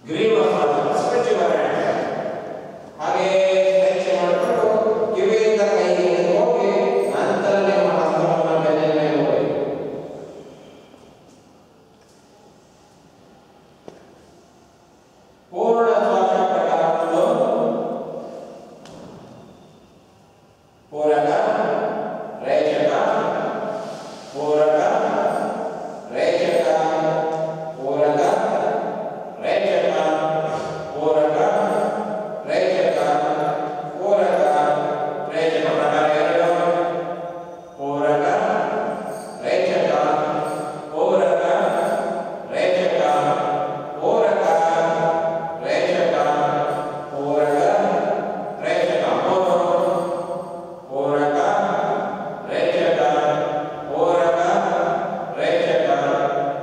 ಗ್ರೀವ specular ಹಾಗೆ ಪರೀಕ್ಷೆ ಮಾಡಿಕೊಂಡು ಕಿವಿಯಿಂದ ಕೈಗೆ ಹೋಗಿ ನಂತರ ನಿಮ್ಮ ಹಸ್ತವನ್ನು ಬೆನ್ನಿನ ಮೇಲೆ ಹೋಗಿ ಪೂರ್ಣ ಶ್ವಾಸ ಪ್ರಕಾರವನ್ನು ಪೂರಕ ರೇಚಕ ಪೂರಕ ರೇಚಕ ಪೂರಕ ರೇಚಕ ಪೂರಕ ರೇಚಕ ಪೂರಕ ರೇಚಕ ಪ್ರಕಾರ ಎರಡು ಪೂರಕ ರೇಚಕ ಪೂರಕ ರೇಚಕ ಪೂರಕ ರೇಚಕ ಪೂರಕ ರೇಚಕ ಮೂರು ಪೂರಕ ರೇಚಕ ಪೂರಕ ರೇಚಕ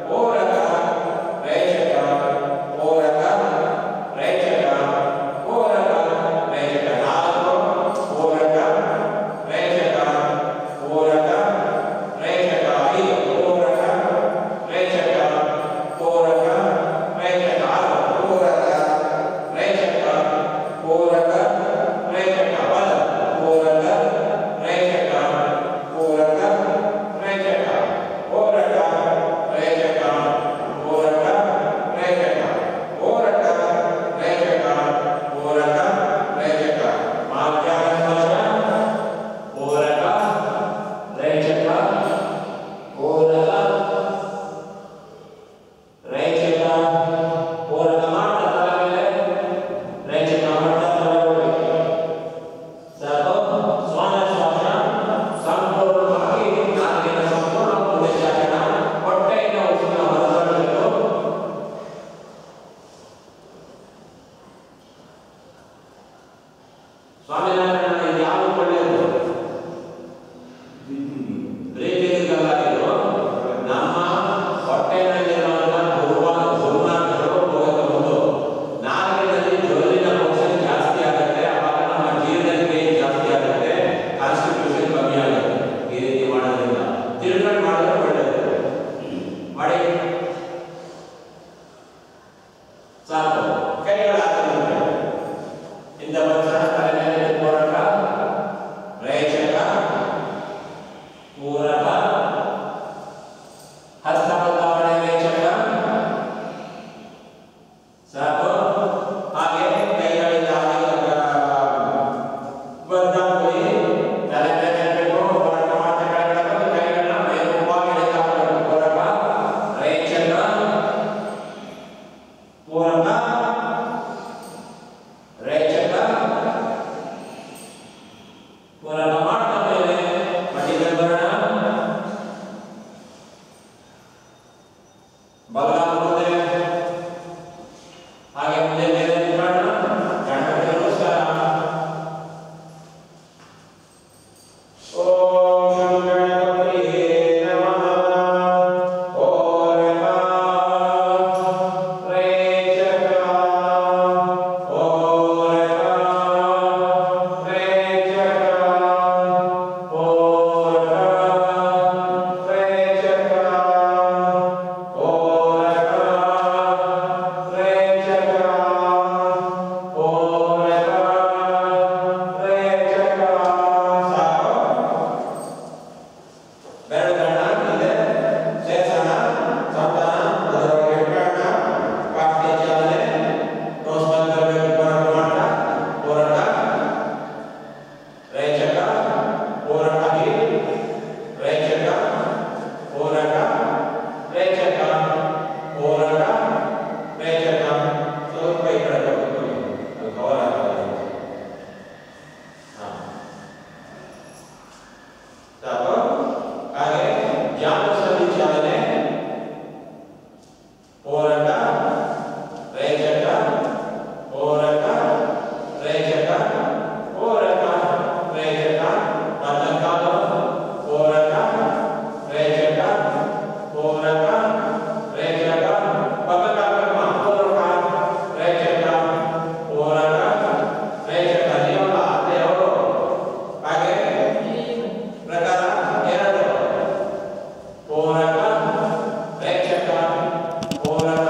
ಪೂರಕ ರೇಚಕ ಪೂರಕ ರೇಚಕ ಪೂರಕ ರೇಚಕ ನಾಲ್ಕು ಪೂರಕ ರೇಚಕ ಪೂರಕ ರೇಚಕ ಐದು ಪೂರಕ ರೇಚಕ ಪೂರಕ ರೇಚಕ ಆರು ಪೂರಕ ರೇಚಕ ಪೂರಕ ರೇಚಕ ಬಲ ಪೂರಕ ರೇಚಕ ಪೂರಕ ರೇಚಕ ಪೂರಕ ರೇಚಕ ಪೂರಕ ರೇಚಕ ಪೂರಕ ರೇಚಕ ಪೂರಕ ರೇಚಕ ಮಾಧ್ಯಾಹ್ನ ಪೂರಕ ರೇಚಕ ಪೂರಕ ರೇಚಕ ಪೂರಕ ಮಾಡ್ತಾ ತಲೆ ಮೇಲೆ ರೇಚಕ ಮಾಡ್ತಾ ತಲೆ ಒಳಗೆ ಸಾಕು ಶ್ವಾನ ಶ್ವಾಸ ಸಂಪೂರ್ಣವಾಗಿ ನಾಲಿಗೆಯ ಸಂಪೂರ್ಣ ಉಳಿಸಾಕಣ ಹೊಟ್ಟೆಯಿಂದ ಉಸಿರನ್ನ ಹೊರತಳ್ಳಬೇಕು ಸ್ವಾಮಿನಾರಾಯಣ ಇದು ಯಾವುದು ಒಳ್ಳೆಯದು ಬ್ರೀತಿಂಗಲ್ಲಾಗಿದ್ದು ನಮ್ಮ ಹೊಟ್ಟೆನಲ್ಲಿರುವಂತಹ ದುರ್ಮಾರ್ಗಗಳು ಹೋಗಕ್ಕೆ ಮುಂದು ನಾಲಿಗೆಯಲ್ಲಿ ಜೊಲ್ಲಿನ ಅಂಶ ಜಾಸ್ತಿ ಆಗುತ್ತೆ ಆವಾಗ ನಮ್ಮ ಜೀರ್ಣಕ್ರಿಯೆ ಜಾಸ್ತಿ ಆಗುತ್ತೆ ಕಾನ್ಸ್ಟಿಟ್ಯೂಷನ್ ಕಮ್ಮಿ ಆಗುತ್ತೆ ಈ ರೀತಿ ಮಾಡೋದ್ರಿಂದ ತಿರುಗಡೆ ಮಾಡಿದ್ರೆ ಒಳ್ಳೆಯದು ಮಾಡಿ ಸಾಕು ಕೈಗಳ ಇಂದ ಬಂದ ತಲೆ ಮೇಲೆ ಪೂರಕ ರೇಚಕ ಪೂರಕ ಹಸ್ತ ಬದಲಾವಣೆ ರೇಚಕ ಸಾಕು ಹಾಗೆ ಕೈಗಳಿಂದ ಬದಲಾವಣೆ ತಲೆ ಮೇಲೆ ಇರಬೇಕು ಪೂರಕ ಮಾತ್ರ ಕೆಳಗಡೆ ಬಂದು ಕೈಗಳನ್ನ ಮೇಲ್ಮುಖವಾಗಿ ಎಳಿತಾ ಹೋಗಬೇಕು ಪೂರಕ ರೇಚಕ ಪೂರಕ ರೇಚಕ ಪೂರಕ ಮಾಡ್ತಾ ಮೇಲೆ ಮಡಿಗೆ ಬರೋಣ ಬಲಗಾಲ ಮುಂದೆ ಹಾಗೆ ಮುಂದೆ ಮೇಲೆ ನಿಂತ್ಕೊಳ್ಳೋಣ ಗಣಪತಿ ನಮಸ್ಕಾರ ಓಂ ಗಣಪತಿಯೇ ನಮಃ ಪೂರಕ ರೇಚಕ ಪೂರಕ ರೇಚಕ ಪೂರಕ ರೇಚಕ ಪೂರಕ ರೇಚಕ ಪೂರಕ ರೇಚಕ ಸಾಕು ಬೆರಳುಗಳನ್ನ ಇದೆ ಸೇರ್ಸೋಣ ಸಂತಾನ ಅದರೊಳಗೆ ಇಟ್ಕೊಳ್ಳೋಣ ಕಾಫಿ ಚಾಲನೆ ಟೋಸ್ ಬಂದಿರಬೇಕು ಪೂರಕ ಮಾಡ್ತಾ ಪೂರಕ ರೇಚಕ ಪೂರಕ ರೇಚಕ ಪೂರಕ ರೇಚಕ ಪೂರಕ ರೇಚಕ ಸ್ವಲ್ಪ ಈ ಕಡೆ ಬರ್ಕೊಳ್ಳಿ ಅದು ಕವರ್ ಆಗ್ತದೆ ಸಾಕು ಹಾಗೆ ಜಾನುಸಂಧಿ ಚಾಲನೆ ಪೂರಕ ರೇಚಕ ಪೂರಕ ರೇಚಕ ಪೂರಕ ರೇಚಕ ಮಧ್ಯಕಾಲ ಪೂರಕ ರೇಚಕ ಪೂರಕ ರೇಚಕ ಪಕ್ಕಕಾಲ ಪೂರಕ ರೇಚಕ ಪೂರಕ ರೇಚಕ ನೀವಲ್ಲ ಅದೇ ಅವರು ಹಾಗೆ ಈ ಪ್ರಕಾರ ಎರಡು ಪೂರಕ ರೇಚಕ ಪೂರಕ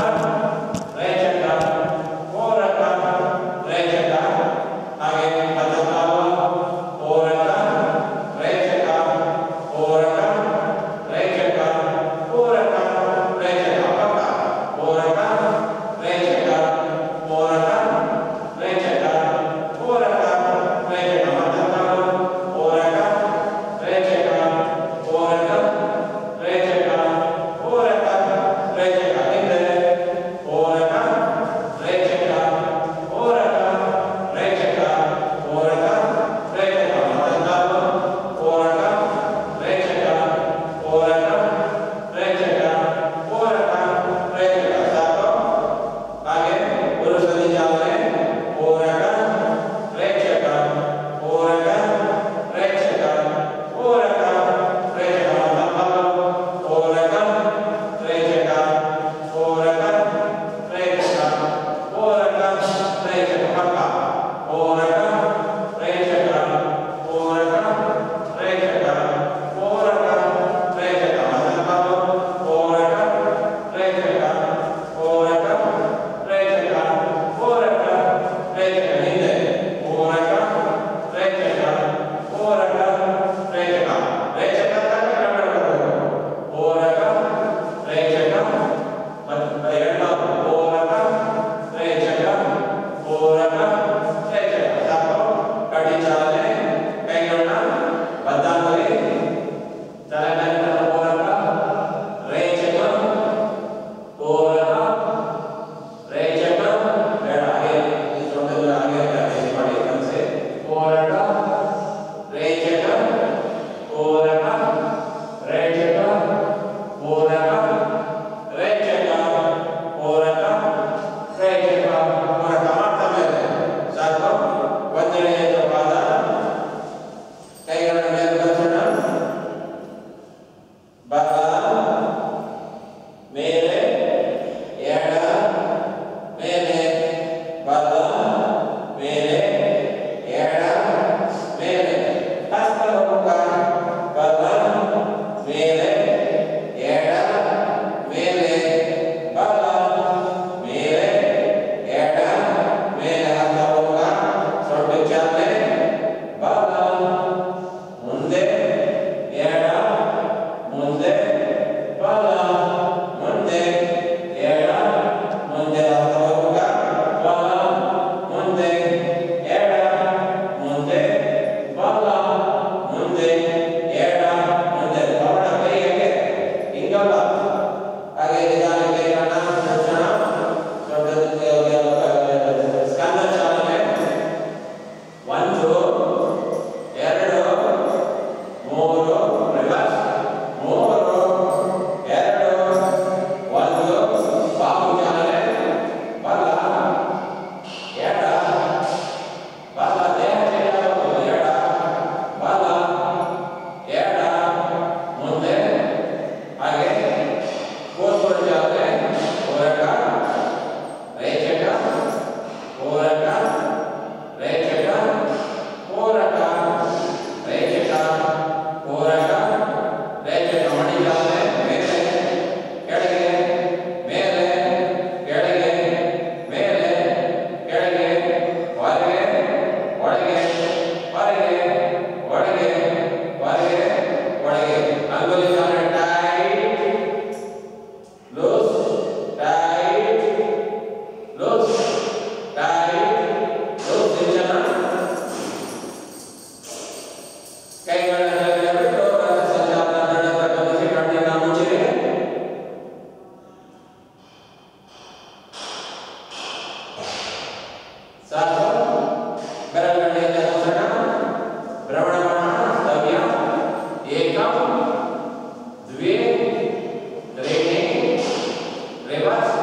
ರಿವರ್ಸ್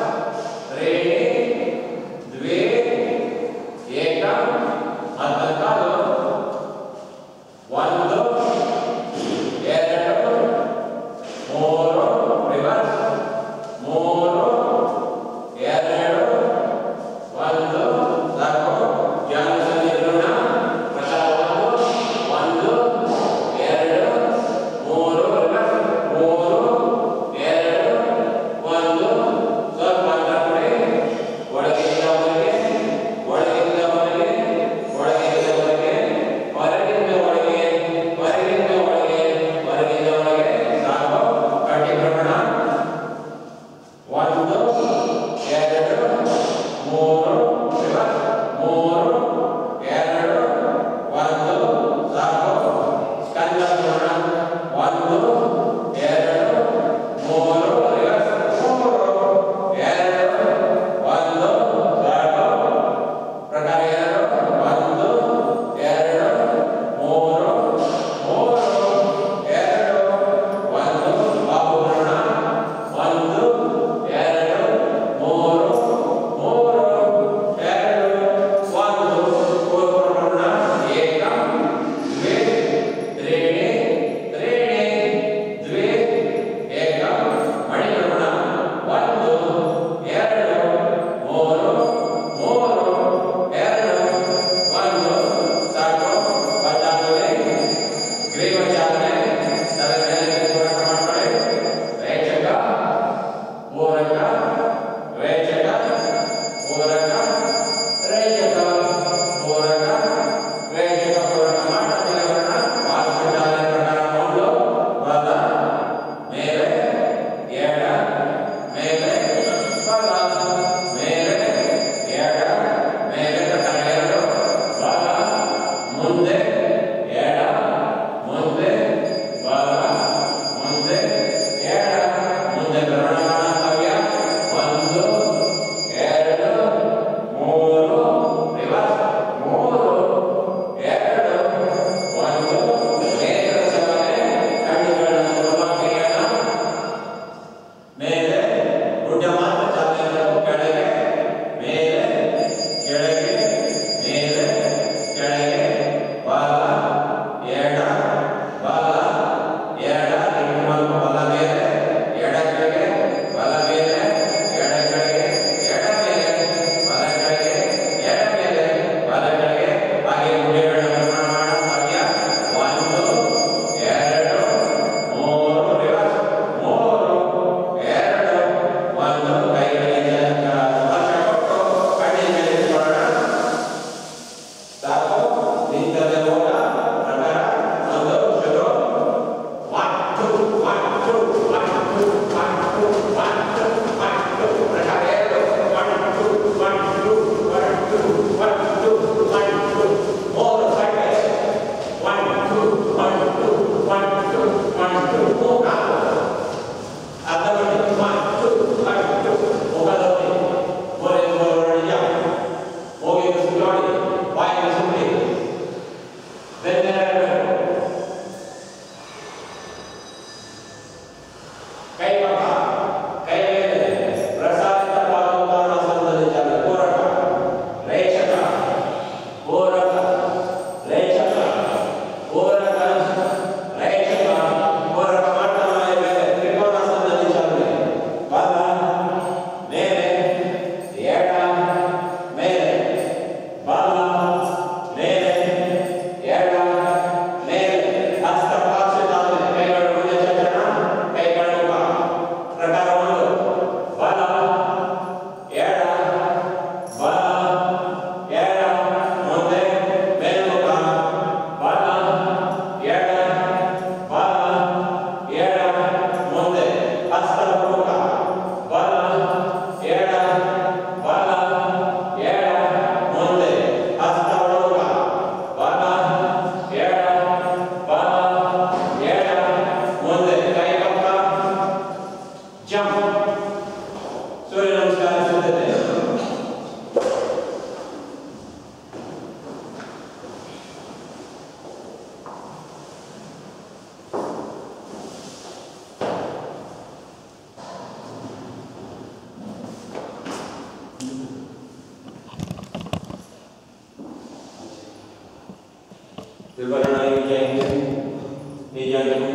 ತ್ರೀಣಿ ದ್ವೇ ಏಕಂ ಮತ್ತೊಂದು ಒಂದು ಎರಡು ಮೂರು ರಿವರ್ಸ್ ಮೂರು ಎರಡು ಒಂದು ಸಾಕು ಜಾನುಸಂಧಿರೋಣ ಒಂದು ಎರಡು ಮೂರು ರಿವರ್ಸ್ ಮೂರು ಎರಡು ಒಂದು ಸ್ವಲ್ಪ ಅಂತಾರೆ ಒಳಗಿಂದ ಹೊರಗೆ ಒಳಗಿಂದ ಹೊರಗೆ ಒಳಗಿಂದ ಹೊರಗೆ ಹೊರಗಿಂದ ಒಳಗೆ ಹೊರಗಿಂದ ಒಳಗೆ ಹೊರಗಿಂದ ಒಳಗೆ ಸಾಕು ಕಟ್ಟಿ ಪ್ರಮಾಣ ಒಂದು ಎರಡು ಮೂರು ರಿವರ್ಸ್ ಮೂರು ಎರಡು ಒಂದು ಸಾಕು ಸ್ಕಂದ ಪ್ರಮಾಣ ಒಂದು ಎರಡು ಮೂರು ರಿವರ್ಸ್ ಮೂರು ಎರಡು ಒಂದು ಸಾಕು ಪ್ರಕಾರ ಎರಡು ಒಂದು ಎರಡು ಮೂರು ಮೂರು ಎರಡು ಒಂದು ಬಾಹು ಪ್ರಮಾಣ ಒಂದು ಎರಡು ಮೂರು ಮೂರು ಎರಡು ಒಂದು ಕೂರ್ಮ ಪ್ರಮಾಣ ಏಕಂ ದ್ವೇ ತ್ರೀಣಿ ತ್ರೀಣಿ ದ್ವೇ ಏಕಂ ಮಣಿ ಪ್ರಮಾಣ ಒಂದು ಎರಡು ಮೂರು ಮೂರು ಎರಡು ಒಂದು ಸಾಕು ಬದಲಾವಣೆ ಗ್ರೀವ ಚಾಲನೆ ತಲೆ ಮೇಲೆ ಪೂರಕ ಮಾಡ್ಕೊಳ್ಳಿ ರೇಚಕ ಪೂರಕ ರೇಚಕ ಪೂರಕ ರೇಚಕ ಪೂರಕ ರೇಚಕ ಪೂರಕ ಮಾಡ್ತಿಲ್ಲ ವಾಸ್ತುಶಾಲೆ ಪ್ರಕಾರ ಒಂದು ಬಲ ಮೇಲೆ ಎಡ ಮೇಲೆ ಬಲ ಮೇಲೆ ಎಡ ಮೇಲೆ ಪ್ರಕಾರ ಎರಡು ಬಲ ಮುಂದೆ ಎಡ ಮುಂದೆ ಬಲ ಮುಂದೆ ಎಡ ಮುಂದೆ ಭ್ರಮಣ ಮಾಡತವ್ಯ ಒಂದು ಎರಡು ಮೂರು ರಿವರ್ಸ್ ಮೂರು ಎರಡು ಒಂದು ನೇತ್ರ ಚಲನೆ ಕಣ್ಣುಗಳನ್ನು ಮುಖವಾಕಿಯಾಣ ಮೇಲೆ ಗುಡ್ಡ ಮಾತ್ರ ಚಾಲನೆ ಕೆಳಗೆ ಮೇಲೆ ಕೆಳಗೆ ಮೇಲೆ ಕೆಳಗೆ ಬಲ ಎಡ ಬಲ ಎಡ ನಿಮ್ಮ ಬಲ ಮೇಲೆ ಎಡ ಕೆಳಗೆ ಬಲ ಮೇಲೆ ಎಡ ಕೆಳಗೆ ಎಡ ಮೇಲೆ ಬಲ ಕೆಳಗೆ ಎಡ ಮೇಲೆ ಬಲ ಕೆಳಗೆ ಹಾಗೆ ಗುಡ್ಡೆಗಳನ್ನ ನಿರ್ಮಾಣ ಮಾಡತವ್ಯ ಒಂದು ಎರಡು ಮೂರು ರಿವರ್ಸ್ ಮೂರು ಎರಡು ಒಂದು ಕೈಗಳಿಗೆ ಸ್ಪರ್ಶ ಕೊಟ್ಟು ಕಣ್ಣಿನ ಮೇಲೆ ಇಟ್ಕೊಳ್ಳೋಣ ಸಾಕು ನಿಂತಲ್ಲೇ ಹೋಗ ಪ್ರಕಾರ ಒಂದು ಶುರು one two one two one two one two one two one two ಪ್ರಕಾರ ಎರಡು one two one two one two one two one two ಮೂರು side one two one two one two one two ಮೂರು ಅರ್ಧ ಗಂಟೆ one two one to ಮುಖದಲ್ಲಿ ಮೂರೇ ಮೂರು ಹೋಗಿ ಸುತ್ತಾಡಿ ಬಾಯಿಗೆ ಸುತ್ತಿ ಬೆನ್ನೆರಬೇಕು ಕೈ ಪಕ್ಕ ಕೈ ಮೇಲೆ ಪ್ರಸಾದಿತ ಪಾದೋತ್ತಾನಾಸನದಲ್ಲಿ ಚಾಲ ಪೂರಕ ರೇಚಕ ಪೂರಕ ರೇಚಕ ಪೂರಕ ರೇಚಕ ಪೂರಕ ಮಾಡ್ತಾನೆ ಮೇಲೆ ತ್ರಿಕೋನಾಸನದಲ್ಲಿ ಚಾಲನೆ ಬಲ ಮೇಲೆ ಎಡ ಮೇಲೆ ಬಲ ಮೇಲೆ ಎಡ ಮೇಲೆ ಹಸ್ತ ಪಾರ್ಶ್ವ ಚಾಲನೆ ಕೈಗಳು ಮುಂದೆ ಚಲನ ಕೈಗಳು ಪ್ರಕಾರ ಒಂದು ಬಲ ಎಡ ಬಲ ಎಡ ಮುಂದೆ ಮೇಲ್ಮುಖ ಬಲ ಎಡ ಬಲ ಎಡ ಮುಂದೆ ಹಸ್ತ ಪ್ರಮುಖ ಬಲ ಎಡ ಬಲ ಎಡ ಮುಂದೆ ಹಸ್ತ ಪ್ರಮುಖ ಬಲ ಎಡ ಬಲ ಎಡ ಮುಂದೆ ಕೈ ಪಕ್ಕ ಜಂಪ್ ಸೂರ್ಯ ನಮಸ್ಕಾರ ಸಿದ್ಧತೆ Silvana Nijangan